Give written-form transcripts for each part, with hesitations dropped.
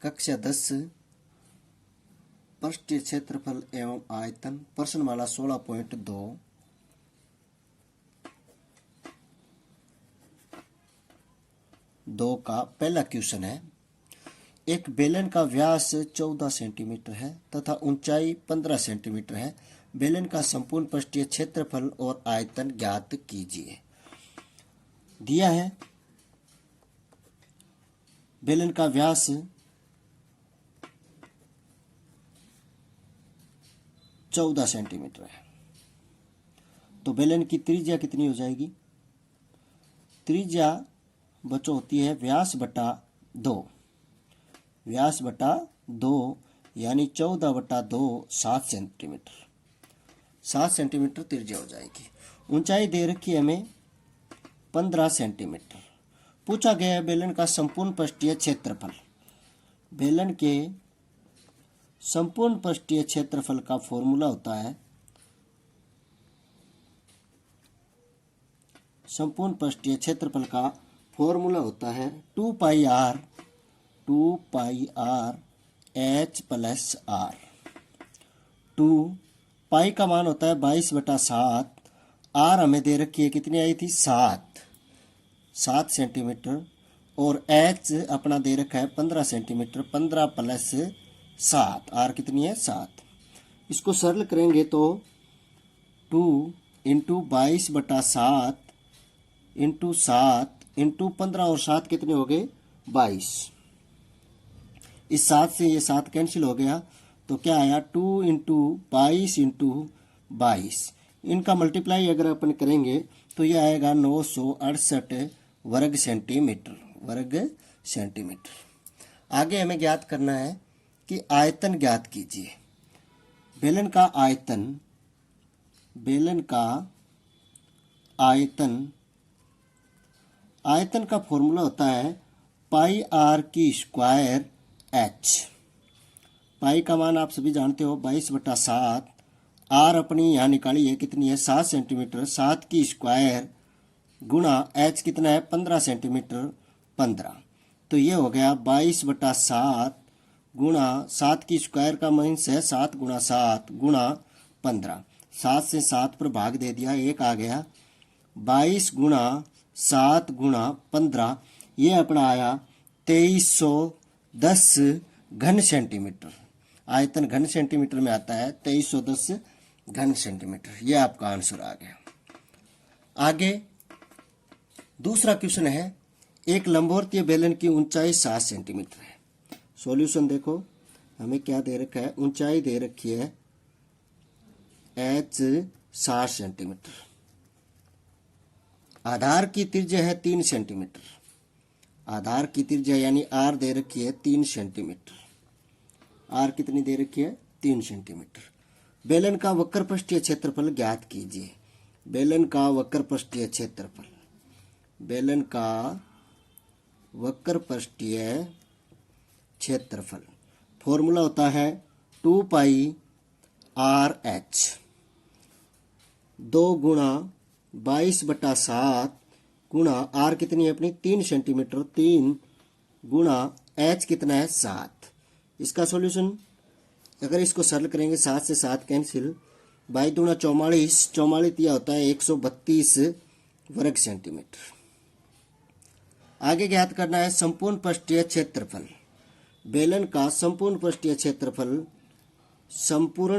कक्षा 10 पृष्ठीय क्षेत्रफल एवं आयतन प्रश्नमाला 16.2 का पहला क्वेश्चन है। एक बेलन का व्यास 14 सेंटीमीटर है तथा ऊंचाई 15 सेंटीमीटर है। बेलन का संपूर्ण पृष्ठीय क्षेत्रफल और आयतन ज्ञात कीजिए। दिया है बेलन का व्यास 14 सेंटीमीटर है, तो बेलन की त्रिज्या कितनी हो जाएगी? त्रिज्या बच्चों होती है व्यास बटा 2, व्यास बटा 2 यानी 14 बटा 2 7 सेंटीमीटर, 7 सेंटीमीटर त्रिज्या हो जाएगी। ऊंचाई दे रखी है हमें 15 सेंटीमीटर। पूछा गया है बेलन का संपूर्ण पृष्ठीय क्षेत्रफल। बेलन के संपूर्ण पृष्ठीय क्षेत्रफल का फॉर्मूला होता है, संपूर्ण पृष्ठीय क्षेत्रफल का फॉर्मूला होता है 2 पाई आर एच प्लस आर। 2 पाई का मान होता है 22 बटा 7, आर हमें दे रखी है कितनी आई थी 7 सेंटीमीटर, और एच अपना दे रखा है 15 सेंटीमीटर, 15 प्लस 7, आर कितनी है 7। इसको सरल करेंगे तो 2 इंटू 22 बटा 7 इंटू 7 इंटू 15 और 7 कितने हो गए 22। इस 7 से ये 7 कैंसिल हो गया तो क्या आया 2 इंटू 22 इंटू 22। इनका मल्टीप्लाई अगर अपन करेंगे तो ये आएगा 968 वर्ग सेंटीमीटर। आगे हमें ज्ञात करना है कि आयतन ज्ञात कीजिए। बेलन का आयतन का फॉर्मूला होता है पाई आर की स्क्वायर एच। पाई का मान आप सभी जानते हो 22 बटा 7, आर अपनी यहाँ निकाली है कितनी है 7 सेंटीमीटर, 7 की स्क्वायर गुणा एच कितना है 15 सेंटीमीटर 15, तो ये हो गया 22 बटा 7 गुणा 7 की स्क्वायर का मीन्स है 7 गुणा 7 गुणा 15। 7 से 7 पर भाग दे दिया, 1 आ गया। 22 गुणा 7 गुणा 15, ये अपना आया 2310 घन सेंटीमीटर। आयतन घन सेंटीमीटर में आता है 2310 घन सेंटीमीटर। ये आपका आंसर आ गया। आगे दूसरा क्वेश्चन है, एक लंबवर्तीय बेलन की ऊंचाई 7 सेंटीमीटर है। सॉल्यूशन देखो, हमें क्या दे रखा है, ऊंचाई दे रखी है h 7 सेंटीमीटर, आधार की त्रिज्या है 3 सेंटीमीटर, आधार की त्रिज्या यानी r दे रखी है 3 सेंटीमीटर, r कितनी दे रखी है 3 सेंटीमीटर। बेलन का वक्र पृष्ठीय क्षेत्रफल ज्ञात कीजिए। बेलन का वक्र पृष्ठीय क्षेत्रफल, बेलन का वक्र पृष्ठीय क्षेत्रफल फॉर्मूला होता है 2 पाई आर एच, 2 गुणा 22 बटा 7 गुणा आर कितनी है अपनी 3 सेंटीमीटर, 3 गुणा एच कितना है 7। इसका सॉल्यूशन अगर इसको सरल करेंगे 7 से 7 कैंसिल, 22 दूना 44, 44 दिया होता है 132 वर्ग सेंटीमीटर। आगे ज्ञात करना है संपूर्ण पृष्ठीय क्षेत्रफल। बेलन का संपूर्ण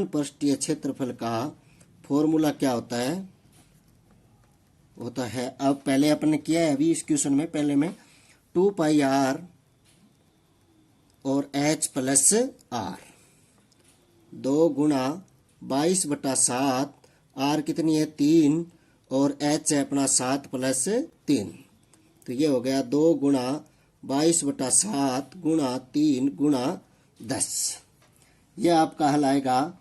पृष्ठीय क्षेत्रफल का फॉर्मूला क्या होता है? अब पहले अपन ने किया है अभी इस क्वेश्चन में, पहले में 2 पाई आर और एच प्लस आर, 2 गुणा 22 बटा 7, आर कितनी है 3 और एच है अपना 7 प्लस 3, तो ये हो गया 2 गुणा 22 बटा 7 गुणा 3 गुणा 10। ये आपका हल आएगा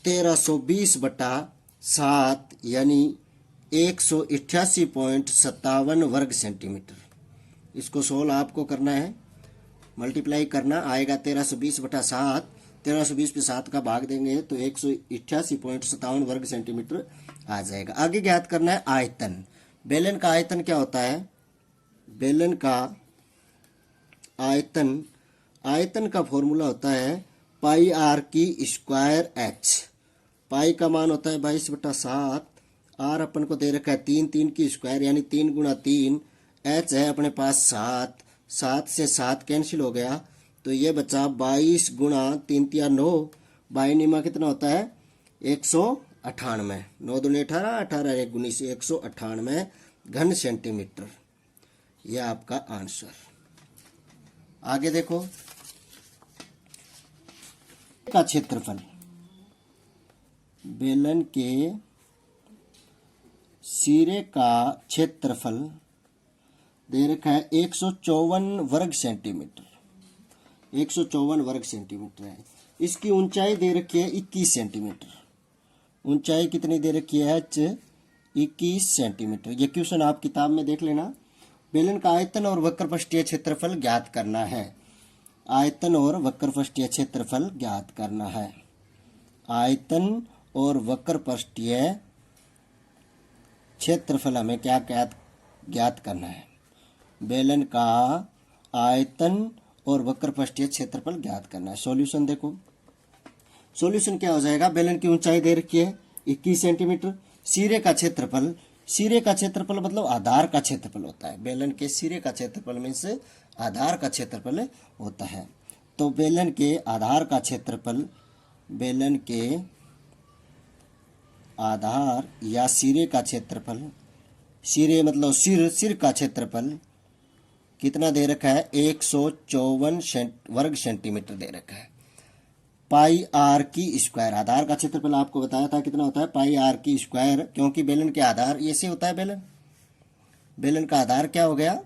1320 बटा 7 यानी 188.57 वर्ग सेंटीमीटर। इसको सोल्व आपको करना है, मल्टीप्लाई करना, आएगा 1320 बटा 7, 1320 पे 7 का भाग देंगे तो 188.57 वर्ग सेंटीमीटर आ जाएगा। आगे ज्ञात करना है आयतन। बेलन का आयतन क्या होता है? बेलन का आयतन, आयतन का फॉर्मूला होता है पाई आर की स्क्वायर एच। पाई का मान होता है 22/7, आर अपन को दे रखा है 3, 3 की स्क्वायर यानी 3 गुणा 3, एच है अपने पास 7, 7 से 7 कैंसिल हो गया तो ये बचा 22 गुणा 3 तिया 9, बाई निमा कितना होता है 198, 9 दूनी 18, 18 1 19 198 घन सेंटीमीटर। यह आपका आंसर। आगे देखो, का क्षेत्रफल, बेलन के सिरे का क्षेत्रफल दे रखा है 154 वर्ग सेंटीमीटर, 154 वर्ग सेंटीमीटर है। इसकी ऊंचाई दे रखी है 21 सेंटीमीटर। ऊंचाई कितनी दे रखी है 21 सेंटीमीटर। ये क्वेश्चन आप किताब में देख लेना। बेलन का आयतन और वक्रपृष्ठीय क्षेत्रफल ज्ञात करना है। आयतन और वक्रपृष्ठीय क्षेत्रफल ज्ञात करना है। आयतन और वक्रपृष्ठीय क्षेत्रफल हमें क्या ज्ञात करना है? बेलन का आयतन और वक्रपृष्ठीय क्षेत्रफल ज्ञात करना है। सॉल्यूशन देखो, सॉल्यूशन क्या हो जाएगा? बेलन की ऊंचाई दे रखी है 21 सेंटीमीटर। सिरे का क्षेत्रफल, सिरे का क्षेत्रफल मतलब आधार का क्षेत्रफल होता है। बेलन के सिरे का क्षेत्रफल मीन्स आधार का क्षेत्रफल होता है। तो बेलन के आधार का क्षेत्रफल, बेलन के आधार या सिरे का क्षेत्रफल, सिरे मतलब सिर का क्षेत्रफल कितना दे रखा है? 154 वर्ग सेंटीमीटर दे रखा है। पाई आर की स्क्वायर, आधार का क्षेत्रफल आपको बताया था कितना होता है? पाई आर की स्क्वायर, क्योंकि बेलन के आधार ऐसे होता है। बेलन का आधार क्या हो गया?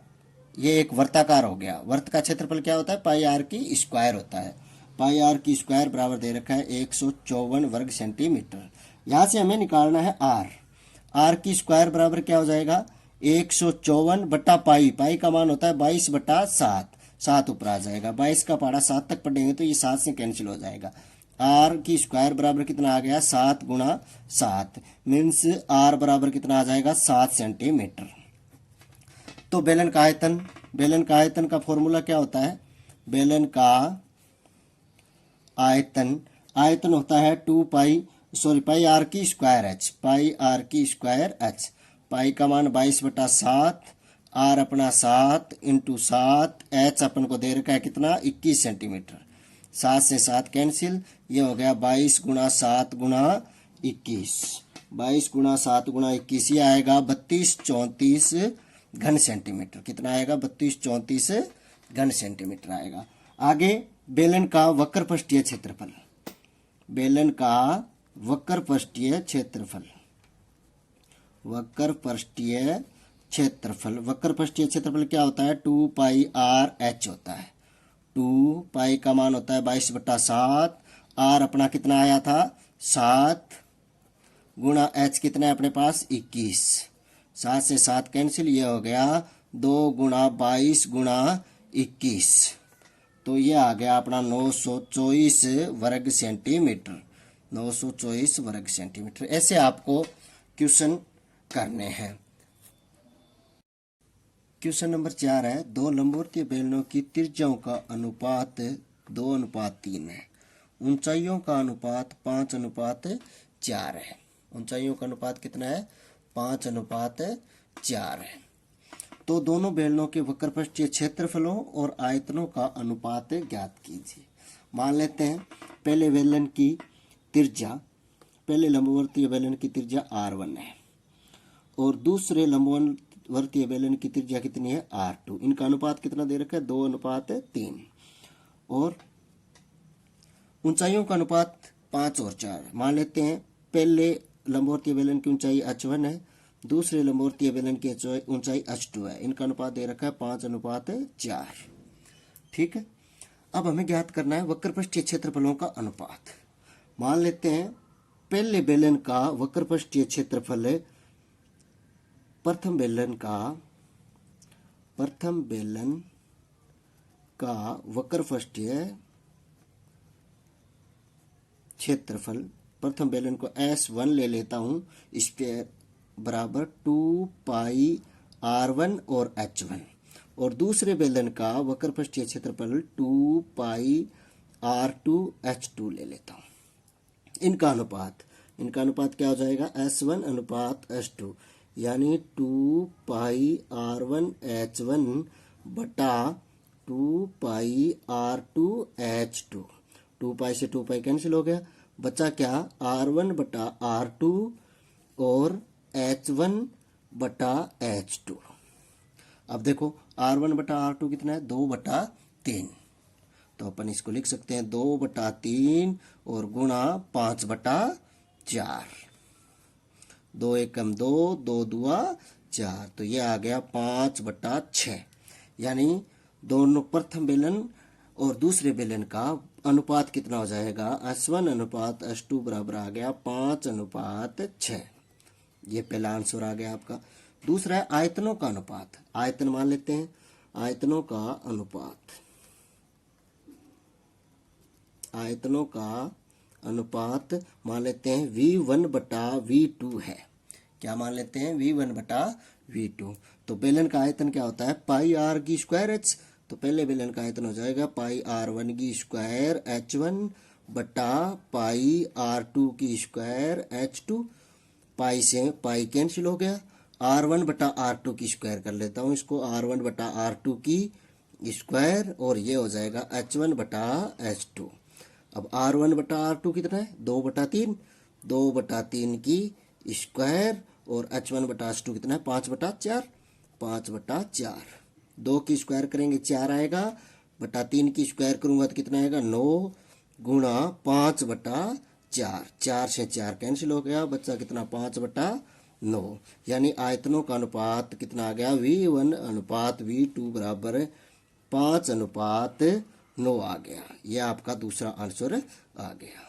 ये एक वर्ताकार हो गया। वर्त का क्षेत्रफल क्या होता है? पाई आर की स्क्वायर होता है। पाई आर की स्क्वायर बराबर दे रखा है 154 वर्ग सेंटीमीटर। यहाँ से हमें निकालना है आर। आर की स्क्वायर बराबर क्या हो जाएगा? 154 बटा पाई, पाई का मान होता है 22/7, 7 ऊपर आ जाएगा। 22 का पहाड़ा 7 तक पढ़ेंगे तो ये 7 से कैंसिल हो जाएगा। आर की स्क्वायर बराबर कितना आ गया? 7 गुणा 7 मीन्स आर बराबर कितना आ जाएगा? 7 सेंटीमीटर। तो बेलन का आयतन, बेलन का आयतन का फॉर्मूला क्या होता है? बेलन का आयतन, आयतन होता है पाई आर की स्क्वायर एच, पाई आर की स्क्वायर एच। पाई का मान 22/7, आर अपना 7 इंटू 7, एच अपन को दे रखा है कितना? 21 सेंटीमीटर। 7 से 7 कैंसिल, ये हो गया 22 गुणा 7 गुणा 21, 22 गुणा 7 गुणा 21, ये आएगा 3234 घन सेंटीमीटर। कितना आएगा? 3234 घन सेंटीमीटर आएगा। आगे बेलन का वक्रपृष्ठीय क्षेत्रफल, बेलन का वक्रपृष्ठीय क्षेत्रफल, वक्रपृष्ठीय क्षेत्रफल, वक्रपृष्ठीय क्षेत्रफल क्या होता है? 2 पाई आर एच होता है। 2 पाई का मान होता है 22/7, आर अपना कितना आया था? 7 गुणा एच कितना है अपने पास? 21, 7 से 7 कैंसिल, ये हो गया 2 गुणा 22 गुणा 21, तो ये आ गया अपना 924 वर्ग सेंटीमीटर, 924 वर्ग सेंटीमीटर। ऐसे आपको क्वेश्चन करने हैं। क्वेश्चन नंबर 4 है, 2 लंबवर्तीय बेलनों की त्रिज्याओं का अनुपात 2:3 है। ऊंचाइयों का अनुपात 5:4 है। ऊंचाइयों का अनुपात कितना है? 5:4 है। तो दोनों बेलनों के वक्रपृष्ठीय क्षेत्रफलों और आयतनों का अनुपात ज्ञात कीजिए। मान लेते हैं पहले बेलन की त्रिज्या, पहले लंबवर्तीय बेलन की त्रिज्या R1 है और दूसरे लंबवर्तीय बेलन की त्रिज्या कितनी है? R2। इनका अनुपात कितना दे रखा है? 2:3। और ऊंचाइयों का अनुपात 5 और 4। मान लेते हैं पहले लंबवर्तीय बेलन की ऊंचाई h1 है, दूसरे लंबवर्तीय बेलन की ऊंचाई h2 है। इनका अनुपात दे रखा है 5:4। ठीक है। अब हमें ज्ञात करना है वक्रपृष्ठीय क्षेत्रफलों का अनुपात। मान लेते हैं पहले बेलन का वक्रपृष्ठीय क्षेत्रफल है, प्रथम बेलन का वक्रपृष्ठीय क्षेत्रफल, प्रथम बेलन को S1 ले लेता हूं, इस पे बराबर 2 पाई R1 और H1, और दूसरे बेलन का वक्र पृष्ठीय क्षेत्रफल 2 पाई R2H2 ले लेता हूँ। इनका अनुपात क्या हो जाएगा, S1 अनुपात S2, यानी 2 पाई R1H1 बटा 2 पाई R2H2। 2 पाई से 2 पाई कैंसिल हो गया, बचा क्या, R1 बटा R2 और H1 बटा H2। अब देखो R1 बटा R2 कितना है, 2 बटा 3, तो अपन इसको लिख सकते हैं 2 बटा 3 और गुणा 5 बटा 4। 2 एकम 2, 2 दुआ 4, तो ये आ गया 5 बटा 6। यानी दोनों प्रथम बेलन और दूसरे बेलन का अनुपात कितना हो जाएगा, S1 अनुपात S2 बराबर आ गया 5 अनुपात 6। ये पहला आंसर आ गया आपका। दूसरा है आयतनों का अनुपात। आयतन मान लेते हैं, आयतनों का अनुपात मान लेते हैं V1 बटा V2 है। क्या मान लेते हैं, V1 बटा V2। तो बेलन का आयतन क्या होता है, पाई R की स्क्वायर H। तो पहले बेलन का आयतन हो जाएगा पाई R1 की स्क्वायर H1 बटा पाई R2 की स्क्वायर H2। पाई से पाई कैंसिल हो गया, R1 बटा R2 की स्क्वायर कर लेता हूँ इसको, R1 बटा R2 की स्क्वायर, और ये हो जाएगा H1 बटा H2। अब R1 बटा R2 कितना है, 2 बटा 3, 2 बटा 3 की स्क्वायर, और H1 बटा H2 कितना है, 5 बटा 4, 5 बटा 4। 2 की स्क्वायर करेंगे 4 आएगा, बटा 3 की स्क्वायर करूंगा तो कितना आएगा, 9 गुणा 5 बटा 4। 4 से 4 कैंसिल हो गया, बच्चा कितना, 5 बटा 9। यानी आयतनों का अनुपात कितना आ गया, V1 अनुपात V2 बराबर 5 अनुपात 9 आ गया। यह आपका दूसरा आंसर आ गया।